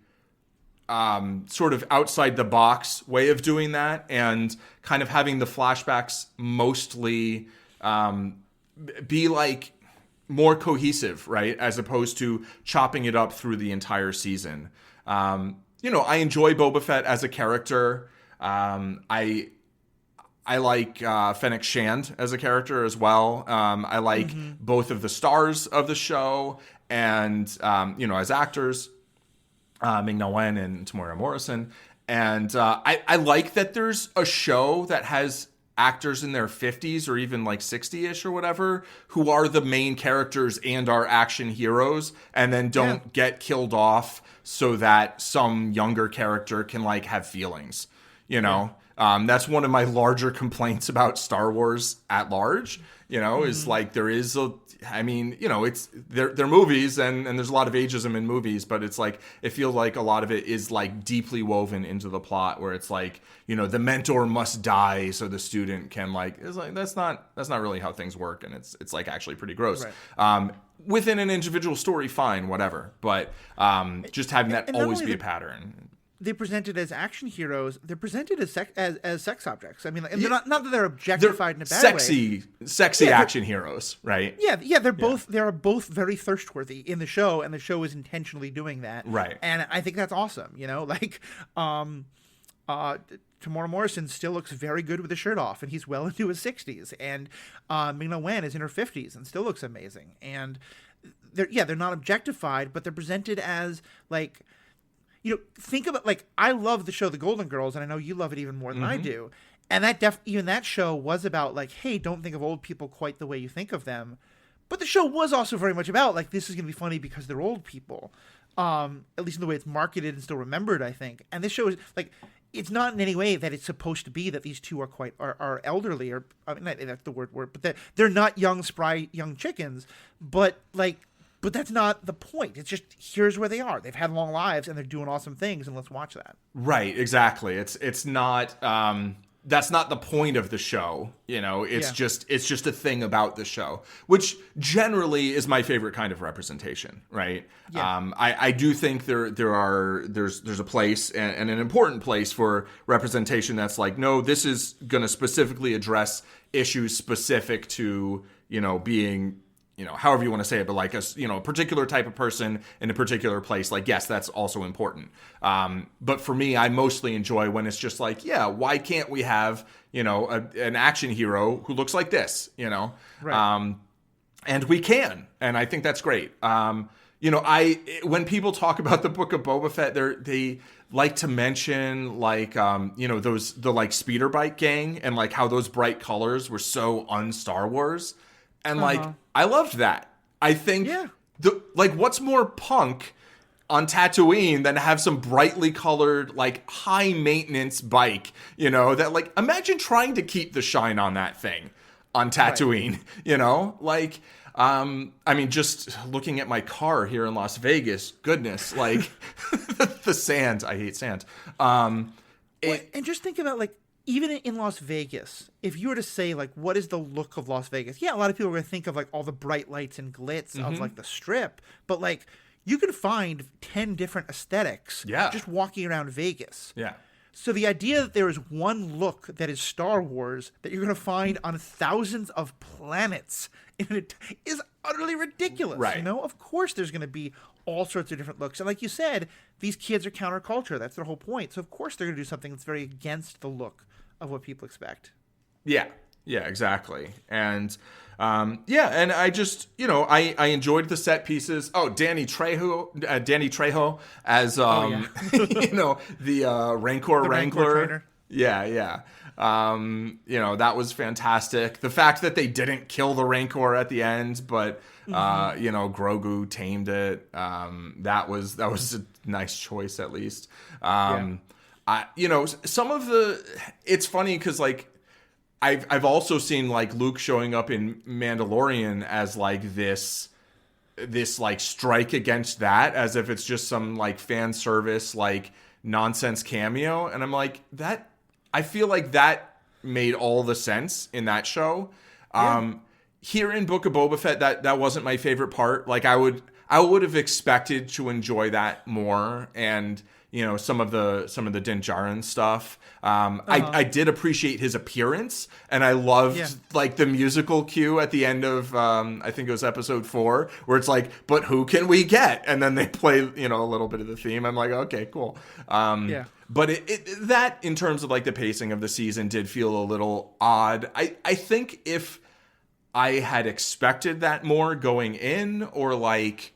sort of outside the box way of doing that, and kind of having the flashbacks mostly be like more cohesive, right? As opposed to chopping it up through the entire season. I enjoy Boba Fett as a character. I like Fennec Shand as a character as well. I like both of the stars of the show, and as actors, Ming-Na Wen and Tamora Morrison. And I like that there's a show that has actors in their 50s or even like 60-ish or whatever who are the main characters and are action heroes and then don't get killed off so that some younger character can like have feelings, you know? That's one of my larger complaints about Star Wars at large, you know, is like there is I mean, you know, they're movies and there's a lot of ageism in movies, but it's like, it feels like a lot of it is like deeply woven into the plot where it's like, you know, the mentor must die so the student can like, it's like, that's not really how things work. And it's like actually pretty gross. Right. Within an individual story, fine, whatever. But just having that always be a pattern. They presented as action heroes. They're presented as sex objects. I mean, and they're not that they're objectified in a bad way. Sexy action heroes, right? Yeah. They are both very thirstworthy in the show, and the show is intentionally doing that, right? And I think that's awesome. You know, like Tamora Morrison still looks very good with the shirt off, and he's well into his 60s, and Ming-Na Wen is in her 50s and still looks amazing. And they're not objectified, but they're presented as like. You know, think about, like, I love the show The Golden Girls, and I know you love it even more than I do. And even that show was about, like, hey, don't think of old people quite the way you think of them. But the show was also very much about, like, this is going to be funny because they're old people. At least in the way it's marketed and still remembered, I think. And this show is, like, it's not in any way that it's supposed to be that these two are elderly, or, I mean, that's the word, but they're not young, spry, young chickens. But, like, but that's not the point. It's just, here's where they are. They've had long lives and they're doing awesome things, and let's watch that. Right, exactly. It's not that's not the point of the show, you know. It's just a thing about the show, which generally is my favorite kind of representation, right? Yeah. I do think there's a place and an important place for representation that's like, no, this is going to specifically address issues specific to, you know, being, you know, however you want to say it, but like a particular type of person in a particular place. Like, yes, that's also important. But for me, I mostly enjoy when it's just like, yeah, why can't we have, you know, an action hero who looks like this, you know? Right. And we can, and I think that's great. You know, when people talk about the Book of Boba Fett, they like to mention like, you know, the like speeder bike gang and like how those bright colors were so un-Star Wars. And like, I loved that. I think what's more punk on Tatooine than to have some brightly colored, like high maintenance bike, you know, that like, imagine trying to keep the shine on that thing on Tatooine, right. You know, like, I mean, just looking at my car here in Las Vegas, goodness, like the sand, I hate sand. And just think about like, even in Las Vegas, if you were to say, like, what is the look of Las Vegas? Yeah, a lot of people are going to think of, like, all the bright lights and glitz of, like, the Strip. But, like, you can find 10 different aesthetics just walking around Vegas. Yeah. So the idea that there is one look that is Star Wars that you're going to find on thousands of planets is utterly ridiculous. Right. You know? Of course there's going to be all sorts of different looks. And like you said, these kids are counterculture. That's their whole point. So, of course, they're going to do something that's very against the look of what people expect. Yeah, exactly. And and I just, you know, I enjoyed the set pieces. Oh, Danny Trejo as you know, the Rancor Wrangler. Yeah. You know, that was fantastic. The fact that they didn't kill the Rancor at the end, but you know, Grogu tamed it. That was a nice choice, at least. You know, some of it's funny because like I've also seen like Luke showing up in Mandalorian as like this like strike against that, as if it's just some like fan service like nonsense cameo, and I'm like, that I feel like that made all the sense in that show. Here in Book of Boba Fett, that wasn't my favorite part. Like I would have expected to enjoy that more, and you know, some of the Din Djarin stuff. I did appreciate his appearance, and I loved like the musical cue at the end of I think it was episode 4, where it's like, but who can we get? And then they play, you know, a little bit of the theme. I'm like, okay, cool. But that in terms of like the pacing of the season did feel a little odd. I think if I had expected that more going in, or like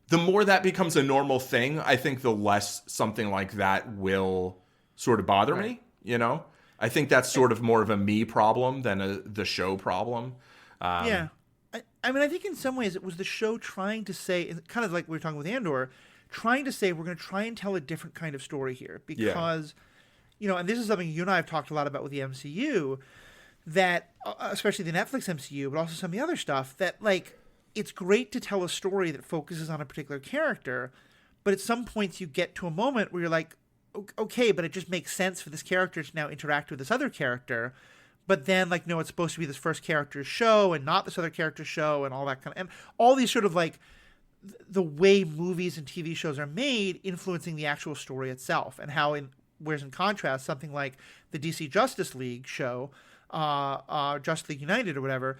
the more that becomes a normal thing, I think the less something like that will sort of bother me, you know? I think that's sort of more of a me problem than the show problem. Yeah. I mean, I think in some ways it was the show trying to say, kind of like we were talking with Andor, trying to say we're going to try and tell a different kind of story here. Because, you know, and this is something you and I have talked a lot about with the MCU, that, especially the Netflix MCU, but also some of the other stuff, that, like, it's great to tell a story that focuses on a particular character, but at some points you get to a moment where you're like, okay, but it just makes sense for this character to now interact with this other character. But then, like, no, it's supposed to be this first character's show and not this other character's show and all that kind of... And all these sort of, like, the way movies and TV shows are made influencing the actual story itself. And how, whereas in contrast, something like the DC Justice League show, Justice League United or whatever,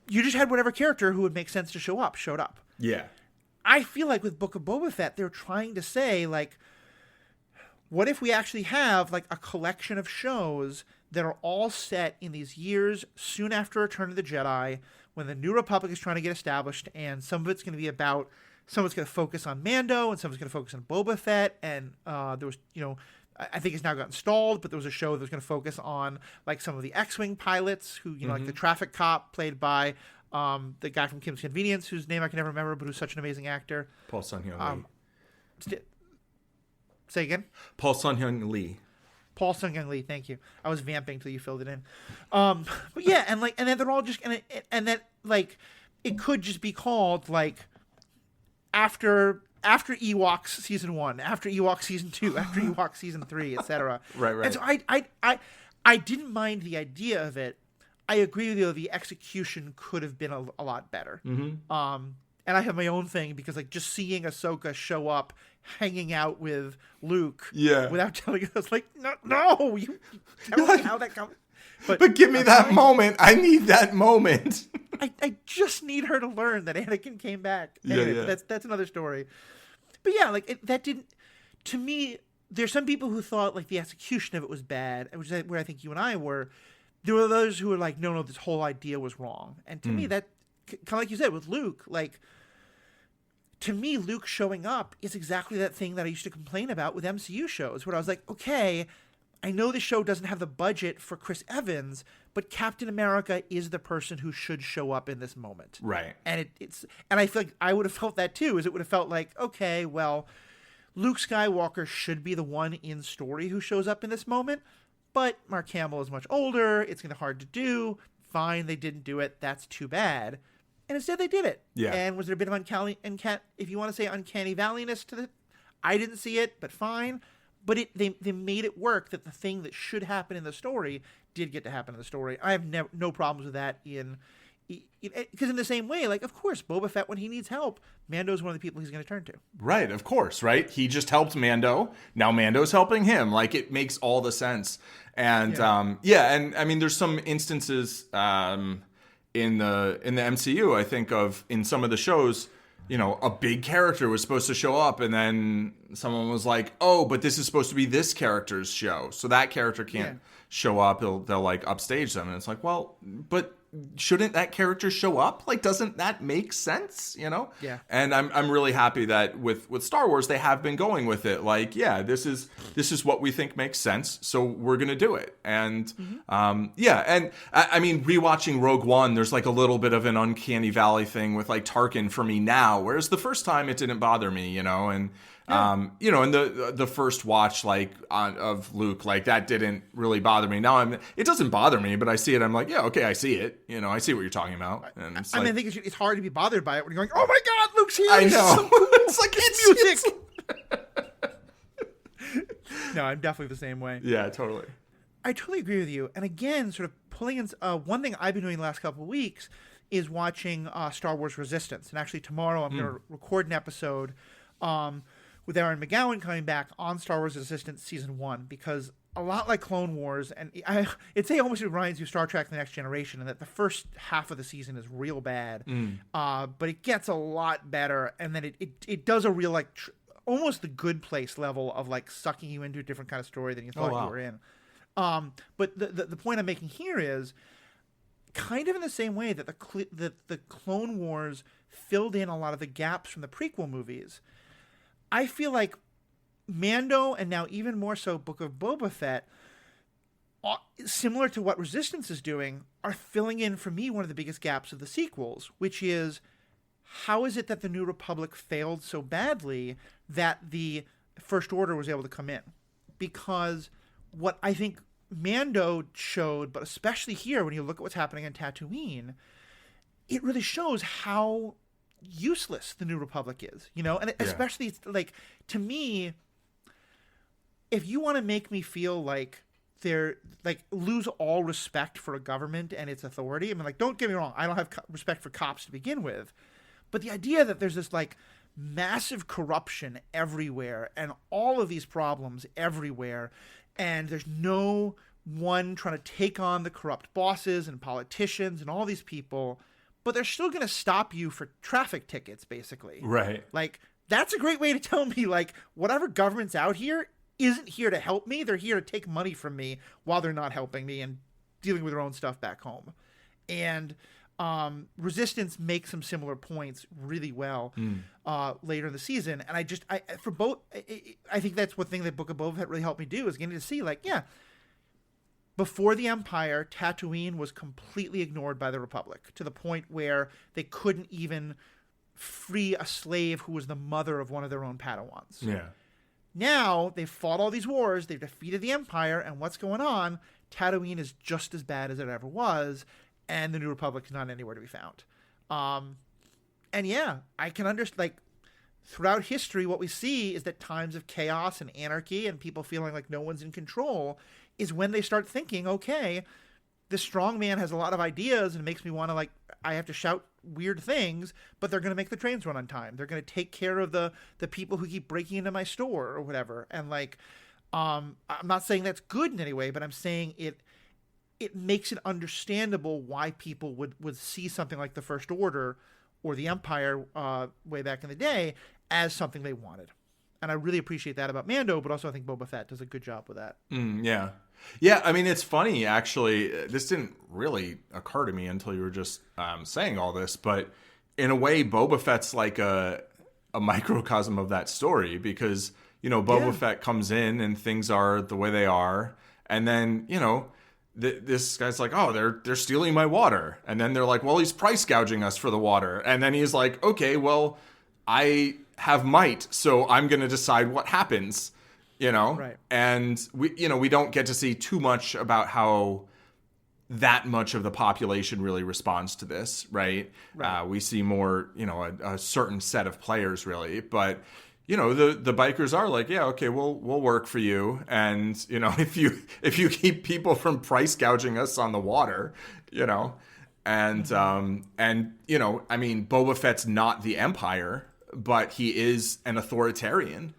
you just had whatever character who would make sense to show up, showed up. Yeah. I feel like with Book of Boba Fett, they're trying to say, like, what if we actually have, like, a collection of shows that are all set in these years soon after Return of the Jedi, when the New Republic is trying to get established, and some of it's going to be about, some of it's going to focus on Mando, and some of it's going to focus on Boba Fett, and there was, you know, I think it's now gotten stalled, but there was a show that was going to focus on, like, some of the X-Wing pilots who, you know, like the traffic cop played by the guy from Kim's Convenience, whose name I can never remember, but who's such an amazing actor. Paul Sun-Hyung Lee. Say again? Paul Sun-Hyung Lee. Paul Sun-Hyung Lee, thank you. I was vamping till you filled it in. But yeah, and like, and then they're all just, and then like, it could just be called like after Ewoks season 1, after Ewoks season 2, after Ewoks season 3, etc. Right. And so I didn't mind the idea of it. I agree with you. The execution could have been a lot better. Mm-hmm. And I have my own thing because, like, just seeing Ahsoka show up, hanging out with Luke, without telling us, like, no, you tell me how that comes. But give me that moment. I need that moment. I just need her to learn that Anakin came back. Anyway, that's another story. But yeah, like, that didn't. To me, there's some people who thought like the execution of it was bad, which is where I think you and I were. There were those who were like, no, this whole idea was wrong. And to me, that, kind of like you said with Luke, like, to me, Luke showing up is exactly that thing that I used to complain about with MCU shows, where I was like, okay, I know the show doesn't have the budget for Chris Evans, but Captain America is the person who should show up in this moment. Right. And and I feel like I would have felt that too, is it would have felt like, okay, well, Luke Skywalker should be the one in story who shows up in this moment, but Mark Hamill is much older. It's going to be hard to do. Fine, they didn't do it. That's too bad. And instead they did it. Yeah. And was there a bit of if you want to say uncanny valleyness to it, I didn't see it, but fine. But they made it work that the thing that should happen in the story did get to happen in the story. I have no problems with that because in the same way, like, of course, Boba Fett, when he needs help, Mando's one of the people he's going to turn to. Right, of course, right? He just helped Mando. Now Mando's helping him. Like, it makes all the sense. And and I mean, there's some instances in the MCU, I think, of in some of the shows, you know, a big character was supposed to show up, and then someone was like, "Oh, but this is supposed to be this character's show, so that character can't show up. They'll like upstage them." And it's like, well, but shouldn't that character show up? Like, doesn't that make sense? You know? Yeah. And I'm really happy that with Star Wars they have been going with it. Like, yeah, this is what we think makes sense, so we're gonna do it. And and I mean, rewatching Rogue One, there's like a little bit of an uncanny valley thing with like Tarkin for me now, whereas the first time it didn't bother me, you know, and. You know, and the first watch of Luke, like, that didn't really bother me. Now it doesn't bother me, but I see it. I'm like, yeah, okay, I see it. You know, I see what you're talking about. And it's I think it's hard to be bothered by it when you're going, oh my God, Luke's here. I know. It's like it's music. No, I'm definitely the same way. Yeah, totally. I totally agree with you. And again, sort of pulling in one thing I've been doing the last couple of weeks is watching Star Wars Resistance. And actually tomorrow I'm going to record an episode with Aaron McGowan coming back on Star Wars Resistance Season 1, because a lot like Clone Wars, and I'd say almost reminds you of Star Trek The Next Generation, and that the first half of the season is real bad, but it gets a lot better, and then it does a real, like, almost the Good Place level of, like, sucking you into a different kind of story than you thought you were in. But the point I'm making here is, kind of in the same way that the Clone Wars filled in a lot of the gaps from the prequel movies. I feel like Mando, and now even more so Book of Boba Fett, similar to what Resistance is doing, are filling in for me one of the biggest gaps of the sequels, which is, how is it that the New Republic failed so badly that the First Order was able to come in? Because what I think Mando showed, but especially here when you look at what's happening on Tatooine, it really shows how useless the New Republic is, and especially like, to me, if you want to make me feel like they're like lose all respect for a government and its authority, I mean, like, don't get me wrong, I don't have respect for cops to begin with, but the idea that there's this like massive corruption everywhere and all of these problems everywhere, and there's no one trying to take on the corrupt bosses and politicians and all these people, but they're still going to stop you for traffic tickets, basically. Right. Like, that's a great way to tell me, like, whatever government's out here isn't here to help me. They're here to take money from me while they're not helping me and dealing with their own stuff back home. And Resistance makes some similar points really well later in the season. And I think that's one thing that Book of Boba Fett really helped me do, is getting to see, like, yeah, before the Empire, Tatooine was completely ignored by the Republic, to the point where they couldn't even free a slave who was the mother of one of their own Padawans. Yeah. Now, they've fought all these wars, they've defeated the Empire, and what's going on? Tatooine is just as bad as it ever was, and the New Republic is not anywhere to be found. And yeah, I can understand, like, throughout history, what we see is that times of chaos and anarchy and people feeling like no one's in control is when they start thinking, okay, this strong man has a lot of ideas and makes me want to, like, I have to shout weird things, but they're going to make the trains run on time. They're going to take care of the people who keep breaking into my store or whatever. And, like, I'm not saying that's good in any way, but I'm saying it makes it understandable why people would see something like the First Order or the Empire way back in the day as something they wanted. And I really appreciate that about Mando, but also I think Boba Fett does a good job with that. Yeah. Yeah, I mean, it's funny, actually. This didn't really occur to me until you were just saying all this, but in a way, Boba Fett's like a microcosm of that story, because, Boba Fett comes in and things are the way they are, and then, this guy's like, oh, they're stealing my water. And then they're like, well, he's price gouging us for the water. And then he's like, okay, well, I have might, so I'm going to decide what happens, Right. And we don't get to see too much about how that much of the population really responds to this, right? We see more, a certain set of players really, but the bikers are like, yeah, okay, we'll work for you. And, if you keep people from price gouging us on the water, and, I mean, Boba Fett's not the Empire, but he is an authoritarian.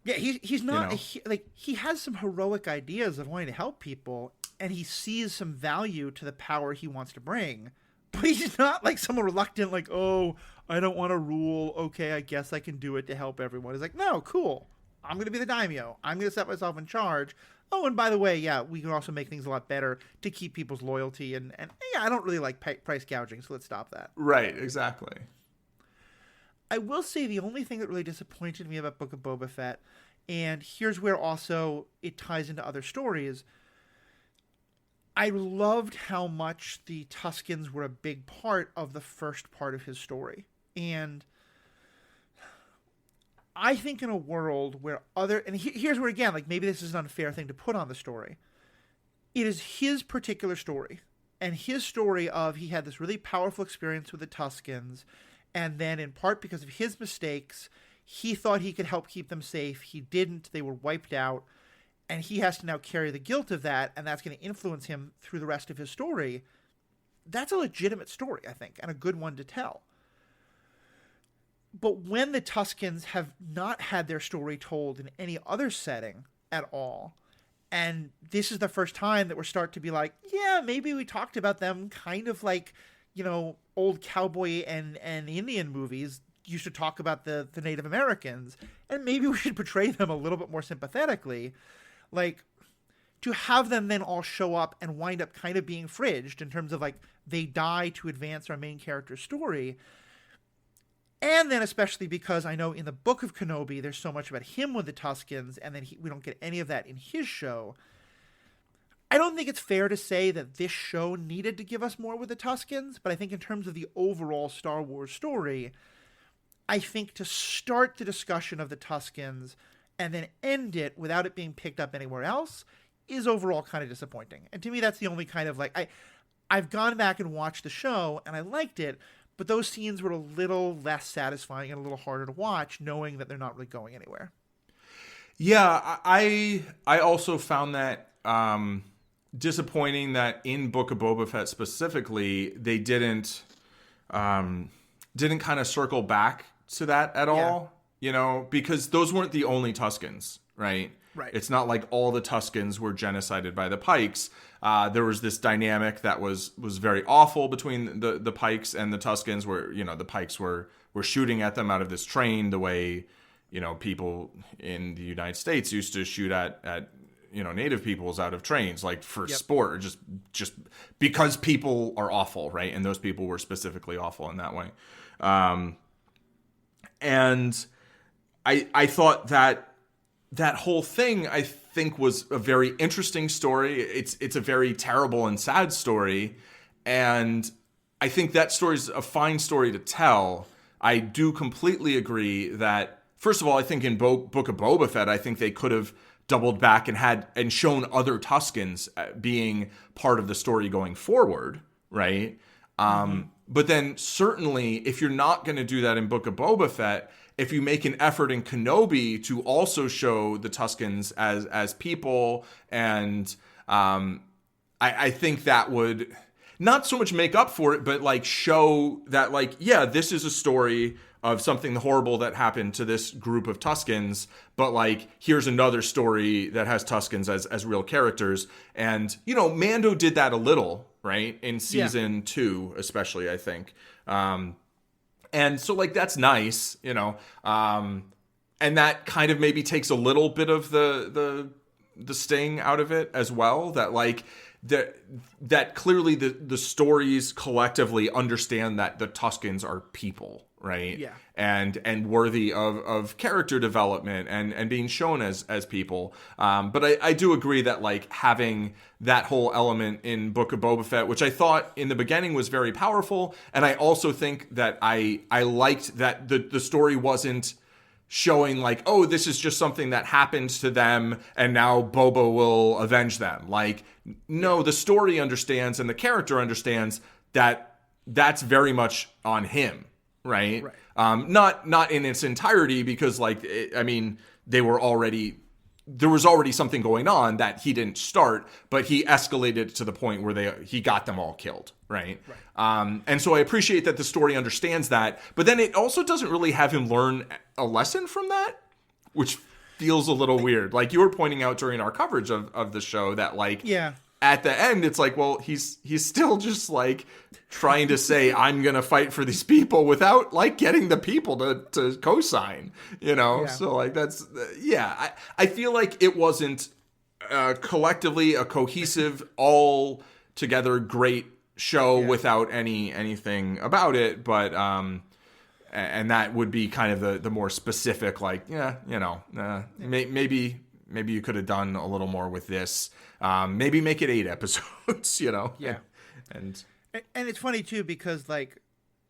Yeah, he's not, he has some heroic ideas of wanting to help people, and he sees some value to the power he wants to bring. But he's not like someone reluctant, like, oh, I don't want to rule. Okay, I guess I can do it to help everyone. He's like, no, cool. I'm going to be the daimyo. I'm going to set myself in charge. Oh, and by the way, yeah, we can also make things a lot better to keep people's loyalty. And yeah, I don't really like price gouging, so let's stop that. Right, exactly. I will say the only thing that really disappointed me about Book of Boba Fett, and here's where also it ties into other stories, I loved how much the Tuskens were a big part of the first part of his story. And I think in a world where here's where, again, like, maybe this is an unfair thing to put on the story. It is his particular story. And his story of, he had this really powerful experience with the Tuskens, and then in part because of his mistakes, he thought he could help keep them safe. He didn't. They were wiped out. And he has to now carry the guilt of that, and that's going to influence him through the rest of his story. That's a legitimate story, I think, and a good one to tell. But when the Tuskens have not had their story told in any other setting at all, and this is the first time that we're starting to be like, yeah, maybe we talked about them kind of like, old cowboy and Indian movies used to talk about the Native Americans, and maybe we should portray them a little bit more sympathetically. Like, to have them then all show up and wind up kind of being fridged in terms of, like, they die to advance our main character's story, And then especially because I know in the Book of Kenobi, there's so much about him with the Tuskens, and then we don't get any of that in his show. I don't think it's fair to say that this show needed to give us more with the Tuskens, but I think in terms of the overall Star Wars story, I think to start the discussion of the Tuskens and then end it without it being picked up anywhere else is overall kind of disappointing. And to me, that's the only kind of like, I've gone back and watched the show and I liked it, but those scenes were a little less satisfying and a little harder to watch, knowing that they're not really going anywhere. Yeah, I also found that disappointing that in Book of Boba Fett specifically, they didn't kind of circle back to that at all, you know, because those weren't the only Tuskens, right? Right. It's not like all the Tuskens were genocided by the Pikes. There was this dynamic that was very awful between the Pikes and the Tuskens, where, you know, the Pikes were shooting at them out of this train the way, you know, people in the United States used to shoot at you know, native peoples out of trains, like for sport, or just because people are awful, right? And those people were specifically awful in that way. And I thought that whole thing, I think, was a very interesting story. It's a very terrible and sad story, and I think that story's a fine story to tell. I do completely agree that, first of all, I think in Book of Boba Fett, I think they could have doubled back and shown other Tuskens being part of the story going forward, right? But then certainly, if you're not going to do that in Book of Boba Fett, if you make an effort in Kenobi to also show the Tuskens as people, and I think that would not so much make up for it, but like show that, like, yeah, this is a story of something horrible that happened to this group of Tuskens, but like, here's another story that has Tuskens as real characters. And, you know, Mando did that a little, right? In season 2, especially, I think. And so, like, that's nice, you know, and that kind of maybe takes a little bit of the sting out of it as well, that like, that clearly the stories collectively understand that the Tuskens are people, right? Yeah. And worthy of character development and being shown as people. But I do agree that, like, having that whole element in Book of Boba Fett, which I thought in the beginning was very powerful, and I also think that I liked that the story wasn't showing like, oh, this is just something that happened to them and now Boba will avenge them. Like, no, the story understands and the character understands that that's very much on him, right? Not in its entirety, because, like, I mean, there was already something going on that he didn't start, but he escalated to the point where he got them all killed, right? And so I appreciate that the story understands that, but then it also doesn't really have him learn a lesson from that, which feels a little weird. Like you were pointing out during our coverage of the show that, like, at the end, it's like, well, he's still just like trying to say, I'm going to fight for these people without like getting the people to co-sign, you know? So like, that's, I feel like it wasn't collectively a cohesive, all together great show without anything about it. But, and that would be kind of the more specific, like, maybe you could have done a little more with this. Maybe make it 8 episodes, you know? And it's funny too, because like,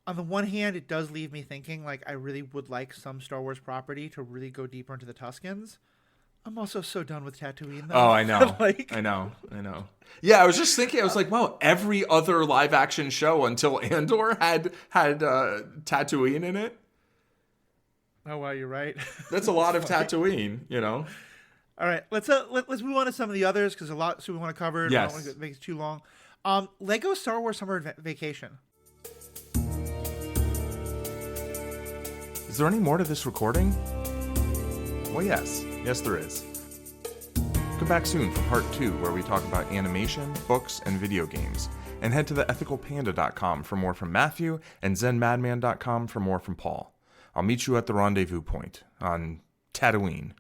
on the one hand, it does leave me thinking, like, I really would like some Star Wars property to really go deeper into the Tuskens. I'm also so done with Tatooine, though. Oh, I know. Like... I know. Yeah, I was just thinking, I was like, wow, every other live action show until Andor had Tatooine in it. Oh, wow, you're right. That's a lot of Tatooine, you know? All right, let's move on to some of the others, because a lot we want to cover. Yes. I don't want to make it too long. Lego Star Wars Summer Vacation. Is there any more to this recording? Well, yes. Yes, there is. Come back soon for part 2, where we talk about animation, books, and video games. And head to theethicalpanda.com for more from Matthew, and zenmadman.com for more from Paul. I'll meet you at the rendezvous point on Tatooine.